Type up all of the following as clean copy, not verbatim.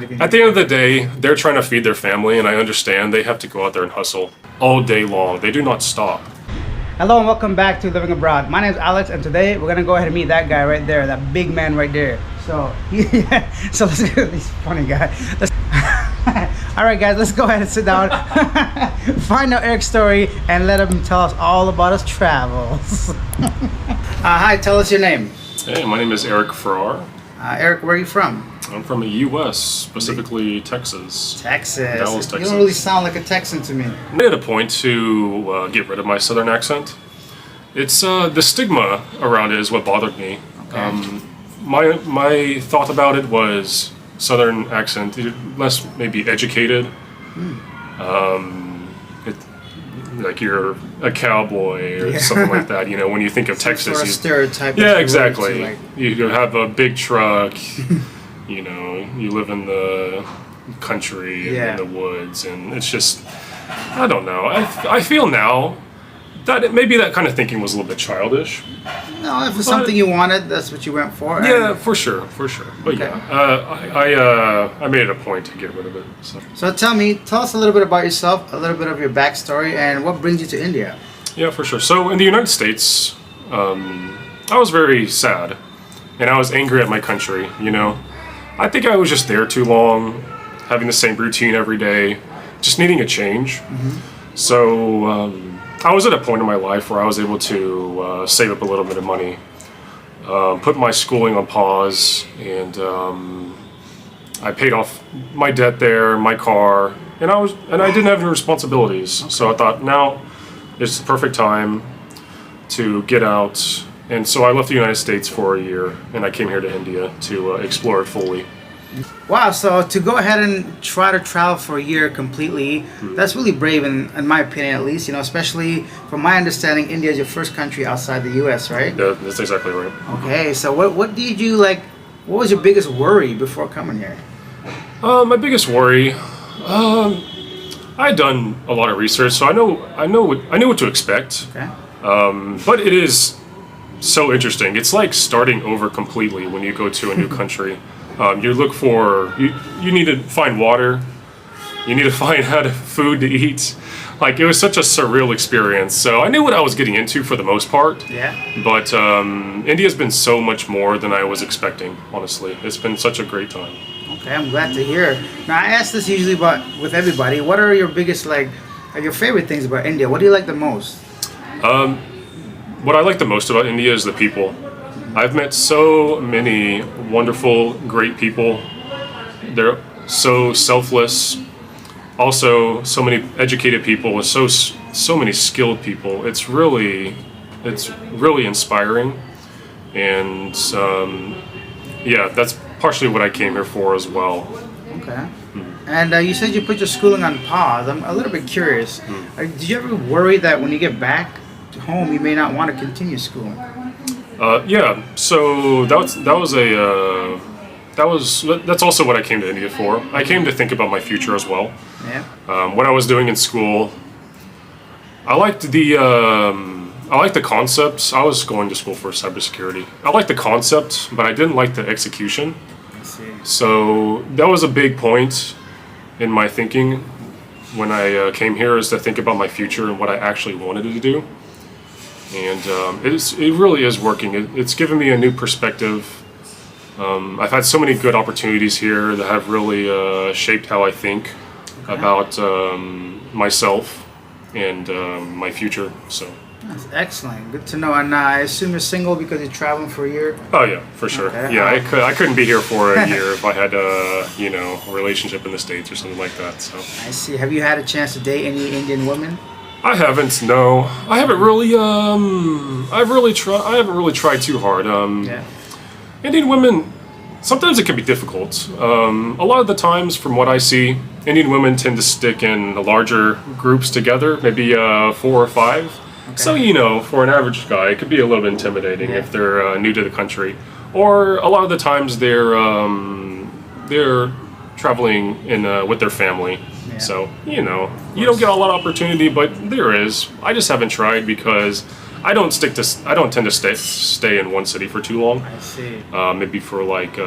At the end of the day, they're trying to feed their family, and I understand they have to go out there and hustle all day long. They do not stop. Hello and welcome back to Living Abroad. My name is Alex, and today we're gonna go ahead and meet that guy right there, that big man right there. So, so let's get this funny guy. All right, guys, let's go ahead and sit down, find out Eric's story, and let him tell us all about his travels. Hi, tell us your name. Hey, my name is Eric Farrar. Eric, where are you from? I'm from the U.S., specifically Texas. Texas. Dallas, Texas. You don't really sound like a Texan to me. I made it a point to get rid of my southern accent. It's the stigma around it is what bothered me. Okay. My thought about it was southern accent, less maybe educated. Like you're a cowboy or something like that. You know, when you think of Texas, sort of stereotype. Yeah, exactly. You have a big truck. You know, you live in the country and in the woods, and it's just, I don't know. I feel now that maybe that kind of thinking was a little bit childish. No, if it's something you wanted, that's what you went for. Yeah, for sure. But okay. I made it a point to get rid of it. So tell us a little bit about yourself, a little bit of your backstory, and what brings you to India. Yeah, for sure. So in the United States, I was very sad, and I was angry at my country. You know, I think I was just there too long, having the same routine every day, just needing a change. So I was at a point in my life where I was able to save up a little bit of money, put my schooling on pause, and I paid off my debt there, my car, and I didn't have any responsibilities. Okay. So I thought, now it's the perfect time to get out. And so I left the United States for a year, and I came here to India to explore it fully. Wow, so to go ahead and try to travel for a year completely, that's really brave, in my opinion at least, you know, especially from my understanding, India is your first country outside the U.S., right? Yeah, that's exactly right. Okay, so what did you, like, what was your biggest worry before coming here? My biggest worry, I had done a lot of research, so I knew what to expect. Okay. But it is so interesting. It's like starting over completely when you go to a new country. You look for, you need to find water, you need to find food to eat. Like, it was such a surreal experience. So I knew what I was getting into for the most part. Yeah. But India's been so much more than I was expecting, honestly. It's been such a great time. Okay, I'm glad to hear. Now, I ask this usually with everybody. What are your biggest, your favorite things about India? What do you like the most? What I like the most about India is the people. I've met so many wonderful, great people. They're so selfless. Also, so many educated people with so many skilled people. It's really inspiring. And yeah, that's partially what I came here for as well. Okay. And you said you put your schooling on pause. I'm a little bit curious. Did you ever worry that when you get back to home, you may not want to continue schooling? Yeah, so that's also what I came to India for. I came to think about my future as well. Yeah. When I was doing in school, I liked the concepts. I was going to school for cybersecurity. I liked the concept, but I didn't like the execution. I see. So that was a big point in my thinking when I came here, is to think about my future and what I actually wanted to do. And it really is working. It's given me a new perspective. I've had so many good opportunities here that have really shaped how I think about myself and my future. So that's excellent. Good to know. And I assume you're single because you're traveling for a year? Oh yeah, for sure. Okay. Yeah, I couldn't be here for a year if I had a relationship in the States or something like that. So I see. Have you had a chance to date any Indian women? I haven't. No, I haven't really. I haven't really tried too hard. Yeah. Indian women, sometimes it can be difficult. A lot of the times, from what I see, Indian women tend to stick in larger groups together, maybe 4 or 5. Okay. So for an average guy, it could be a little bit intimidating if they're new to the country, or a lot of the times they're traveling with their family. Yeah. So, you don't get a lot of opportunity, but there is. I just haven't tried because I don't tend to stay in one city for too long. I see. Maybe for like,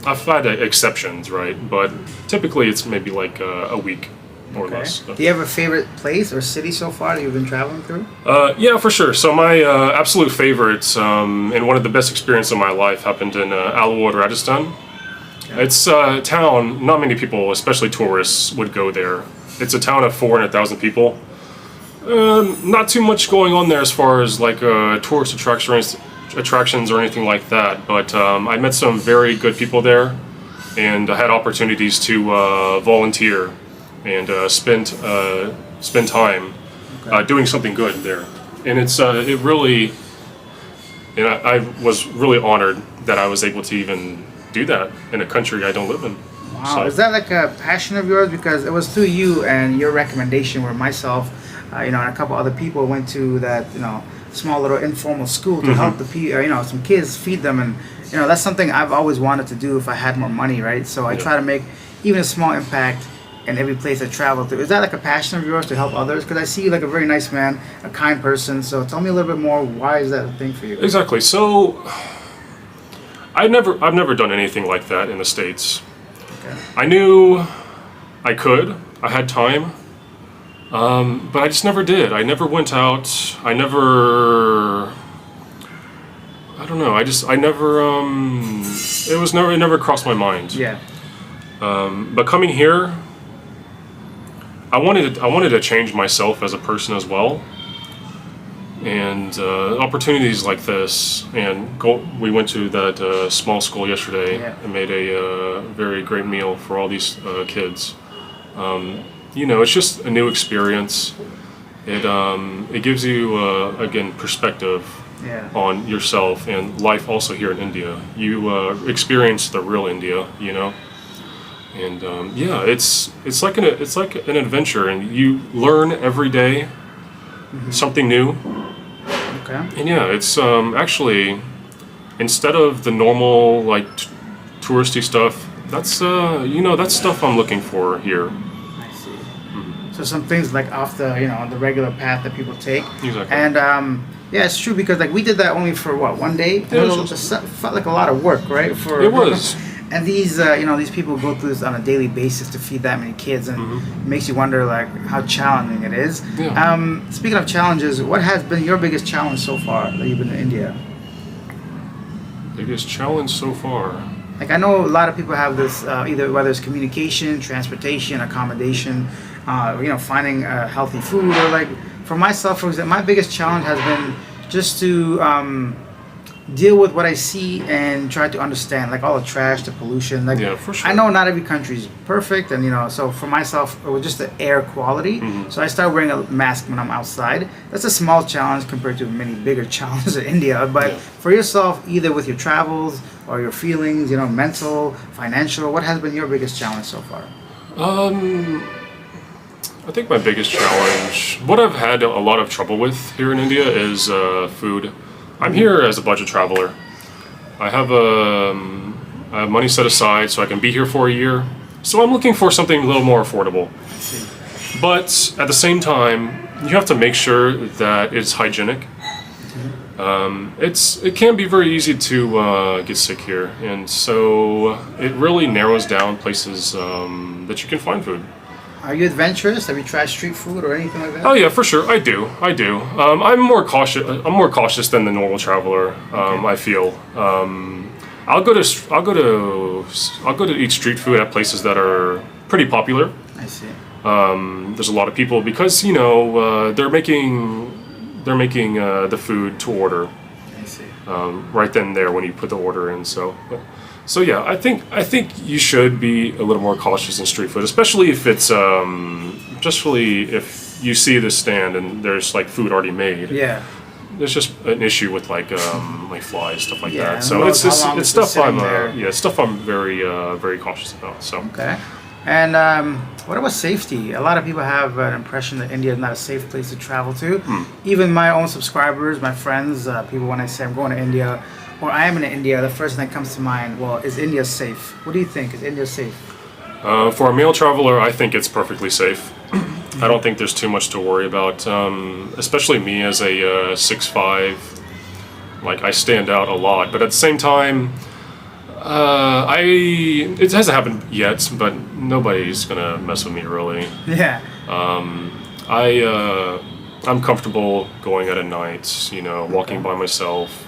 I've had exceptions, right? But typically it's maybe like a week or less. Do you have a favorite place or city so far that you've been traveling through? Yeah, for sure. So my absolute favorite and one of the best experiences of my life happened in Alwar, Rajasthan. It's a town, not many people, especially tourists, would go there. It's a town of 400,000 people. Not too much going on there as far as like tourist attractions or anything like that, but I met some very good people there, and I had opportunities to volunteer and spend time doing something good there. And it really, and I was really honored that I was able to even do that in a country I don't live in. Wow, So- is that like a passion of yours? Because it was through you and your recommendation where myself, and a couple other people went to that, small little informal school to help the some kids, feed them, and that's something I've always wanted to do if I had more money, right? So I Yeah. try to make even a small impact in every place I travel to. Is that like a passion of yours to help others? Because I see you like a very nice man, a kind person. So tell me a little bit more. Why is that a thing for you? Exactly. So I've never done anything like that in the States. Okay. I knew I could. I had time. But I just never did. I never went out. I don't know. It never crossed my mind. Yeah. But coming here, I wanted to change myself as a person as well. And opportunities like this, and we went to that small school yesterday and made a very great meal for all these kids. It's just a new experience. It gives you again perspective on yourself and life also here in India. You experience the real India, and it's like an adventure, and you learn every day something new. Okay. And it's actually, instead of the normal like touristy stuff, that's that's stuff I'm looking for here. I see. So some things like off the the regular path that people take. Exactly. And it's true because like we did that only for what, one day? Yeah, It felt like a lot of work, right? It was. And these these people go through this on a daily basis to feed that many kids, and it makes you wonder like how challenging it is. Yeah. Speaking of challenges, what has been your biggest challenge so far that you've been in India? Biggest challenge so far. Like I know a lot of people have this either whether it's communication, transportation, accommodation, finding healthy food, or like for myself, for example, my biggest challenge has been just to deal with what I see and try to understand like all the trash, the pollution. Like For sure. I know not every country is perfect, and so for myself it was just the air quality. So I started wearing a mask when I'm outside. That's a small challenge compared to many bigger challenges in India. But for yourself, either with your travels or your feelings, mental, financial, what has been your biggest challenge so far? I think my biggest challenge, what I've had a lot of trouble with here in India, is food. I'm here as a budget traveler. I have money set aside so I can be here for a year. So I'm looking for something a little more affordable. I see. But at the same time, you have to make sure that it's hygienic. It can be very easy to get sick here, and so it really narrows down places that you can find food. Are you adventurous? Have you tried street food or anything like that? Oh yeah, for sure. I do. I'm more cautious than the normal traveler. I feel. I'll go to eat street food at places that are pretty popular. I see. There's a lot of people because they're making the food to order. I see. Right then and there when you put the order in. So yeah, I think you should be a little more cautious in street food, especially if it's if you see this stand and there's like food already made. Yeah. There's just an issue with like flies, stuff like that. and So how it's long it's it's been stuff I'm sitting there. stuff I'm very very cautious about. So Okay. And what about safety? A lot of people have an impression that India is not a safe place to travel to. Even my own subscribers, my friends, people, when I say I'm going to India or I am in India, the first thing that comes to mind, well, is India safe? What do you think? Is India safe? for a male traveler, I think it's perfectly safe. I don't think there's too much to worry about, especially me as a 6'5". Like I stand out a lot, but at the same time, It hasn't happened yet, but nobody's gonna mess with me really. Yeah. I'm comfortable going out at night, you know, walking by myself.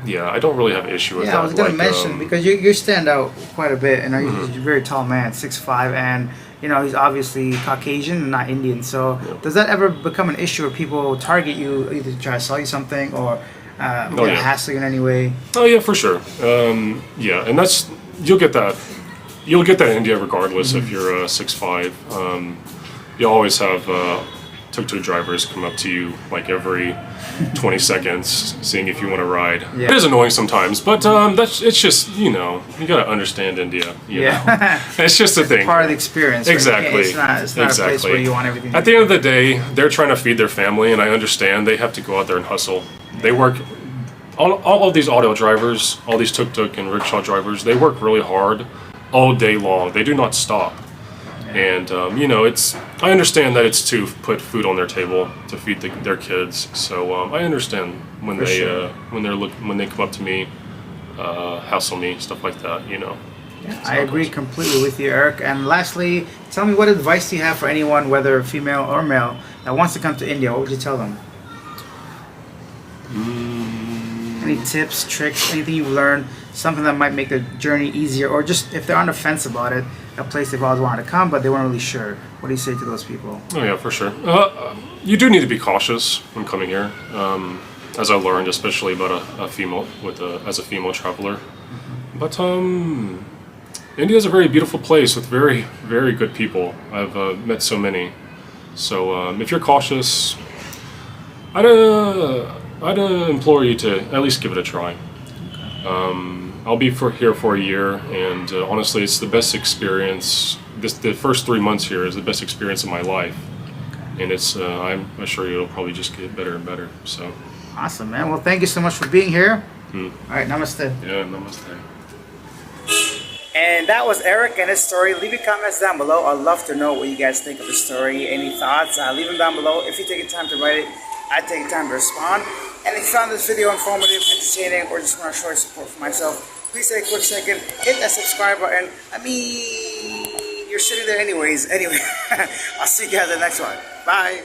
Yeah, I don't really have an issue with that. Yeah, I was gonna mention because you stand out quite a bit, and he's a very tall man, 6'5", and you know he's obviously Caucasian and not Indian. So does that ever become an issue where people target you either to try to sell you something or hassle you in any way? Oh yeah, for sure. Yeah, and you'll get that in India regardless if you're 6'5". You always have tuk-tuk drivers come up to you like every 20 seconds, seeing if you want to ride. Yeah. It is annoying sometimes, but it's just, you know, you gotta understand India. You know? It's just a thing. Part of the experience. Right? Exactly. It's not a place where you want everything. At the end of the day, they're trying to feed their family, and I understand they have to go out there and hustle. They work. All of these auto drivers, all these tuk-tuk and rickshaw drivers, they work really hard all day long. They do not stop. And you know, I understand that it's to put food on their table to feed their kids. So I understand when when they come up to me, hassle me, stuff like that. You know. Yeah, I agree completely with you, Eric. And lastly, tell me, what advice do you have for anyone, whether female or male, that wants to come to India? What would you tell them? Any tips, tricks, anything you've learned, something that might make the journey easier, or just if they're on the fence about it, a place they've always wanted to come but they weren't really sure. What do you say to those people? Oh yeah, for sure. You do need to be cautious when coming here, as I learned, especially about a female as a female traveler. But India is a very beautiful place with very, very good people. I've met so many. So if you're cautious, I'd implore you to at least give it a try. I'll be here for a year, and honestly, it's the best experience. The first 3 months here is the best experience of my life, and I'm sure it'll probably just get better and better. So awesome, man. Well, thank you so much for being here. All right, namaste. Yeah, namaste. And that was Eric and his story. Leave your comments down below. I'd love to know what you guys think of the story. Any thoughts? Leave them down below. If you take time to write it, I take time to respond. And if you found this video informative, entertaining, or just want to show your support for myself, please take a quick second, hit that subscribe button. I mean, you're sitting there anyways. Anyway, I'll see you guys in the next one. Bye.